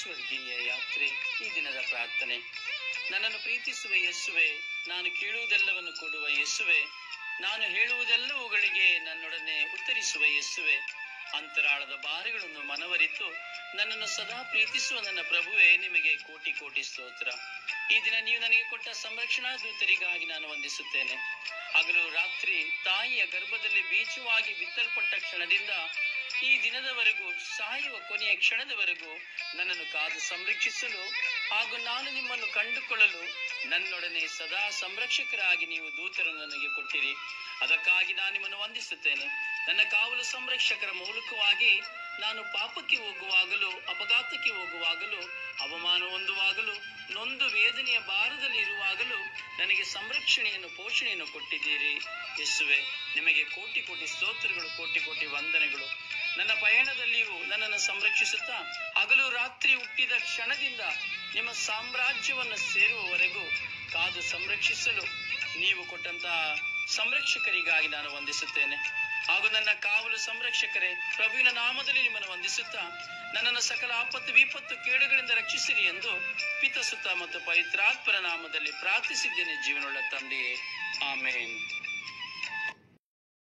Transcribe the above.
ಸ್ವರ್ಗೀಯ ಯಾತ್ರೆ. ಈ ದಿನದ ಪ್ರಾರ್ಥನೆ. ನನ್ನನ್ನು ಪ್ರೀತಿಸುವ ಯೇಸುವೆ, ನಾನು ಕೇಳುವುದೆಲ್ಲವನ್ನು ಕೊಡುವ ಯೇಸುವೆ, ನಾನು ಹೇಳುವುದೆಲ್ಲವುಗಳಿಗೆ ನನ್ನೊಡನೆ ಉತ್ತರಿಸುವ ಯೇಸುವೆ, ಅಂತರಾಳದ ಭಾರಗಳನ್ನು ಮನವರಿತು ನನ್ನನ್ನು ಸದಾ ಪ್ರೀತಿಸುವ ನನ್ನ ಪ್ರಭುವೆ, ನಿಮಗೆ ಕೋಟಿ ಕೋಟಿ ಸ್ತೋತ್ರ. ಈ ದಿನ ನೀವು ನನಗೆ ಕೊಟ್ಟ ಸಂರಕ್ಷಣಾ ದೂತರಿಗಾಗಿ ನಾನು ವಂದಿಸುತ್ತೇನೆ. ಹಗಲು ರಾತ್ರಿ ತಾಯಿಯ ಗರ್ಭದಲ್ಲಿ ಬೀಜವಾಗಿ ಬಿತ್ತಲ್ಪಟ್ಟ ಕ್ಷಣದಿಂದ ಈ ದಿನದವರೆಗೂ, ಸಾಯುವ ಕೊನೆಯ ಕ್ಷಣದವರೆಗೂ ನನ್ನನ್ನು ಕಾದು ಸಂರಕ್ಷಿಸಲು ಹಾಗೂ ನಾನು ನಿಮ್ಮನ್ನು ಕಂಡುಕೊಳ್ಳಲು ನನ್ನೊಡನೆ ಸದಾ ಸಂರಕ್ಷಕರಾಗಿ ನೀವು ದೂತರನ್ನು ನನಗೆ ಕೊಟ್ಟಿರಿ. ಅದಕ್ಕಾಗಿ ನಾನು ನಿಮ್ಮನ್ನು ವಂದಿಸುತ್ತೇನೆ. ನನ್ನ ಕಾವಲು ಸಂರಕ್ಷಕರ ಮೂಲಕವಾಗಿ ನಾನು ಪಾಪಕ್ಕೆ ಹೋಗುವಾಗಲೂ, ಅಪಘಾತಕ್ಕೆ ಹೋಗುವಾಗಲೂ, ಅವಮಾನ ಹೊಂದುವಾಗಲೂ, ನೊಂದು ವೇದನೆಯ ಭಾರದಲ್ಲಿ ಇರುವಾಗಲೂ ನನಗೆ ಸಂರಕ್ಷಣೆಯನ್ನು, ಪೋಷಣೆಯನ್ನು ಕೊಟ್ಟಿದ್ದೀರಿ. ಯೇಸುವೆ, ನಿಮಗೆ ಕೋಟಿ ಕೋಟಿ ಸ್ತೋತ್ರಗಳು, ಕೋಟಿ ಕೋಟಿ ವಂದನೆಗಳು. ನನ್ನ ಪಯಣದಲ್ಲಿಯೂ ನನ್ನನ್ನು ಸಂರಕ್ಷಿಸುತ್ತಾ ಹಗಲು ರಾತ್ರಿ ಹುಟ್ಟಿದ ಕ್ಷಣದಿಂದ ನಿಮ್ಮ ಸಾಮ್ರಾಜ್ಯವನ್ನು ಸೇರುವವರೆಗೂ ಕಾದು ಸಂರಕ್ಷಿಸಲು ನೀವು ಕೊಟ್ಟಂತಹ ಸಂರಕ್ಷಕರಿಗಾಗಿ ನಾನು ವಂದಿಸುತ್ತೇನೆ. ಹಾಗೂ ನನ್ನ ಕಾವಲು ಸಂರಕ್ಷಕರೇ, ಪ್ರಭುವಿನ ನಾಮದಲ್ಲಿ ನಿಮ್ಮನ್ನು ವಂದಿಸುತ್ತಾ ನನ್ನನ್ನು ಸಕಲ ಆಪತ್ತು ವಿಪತ್ತು ಕೇಡುಗಳಿಂದ ರಕ್ಷಿಸಿರಿ ಎಂದು ಪಿತ ಸುತ ಮತ್ತು ಪವಿತ್ರಾತ್ಮರ ನಾಮದಲ್ಲಿ ಪ್ರಾರ್ಥಿಸಿದ್ದೇನೆ, ಜೀವನವುಳ್ಳ ತಂದೆಯೇ. ಆಮೇನ್.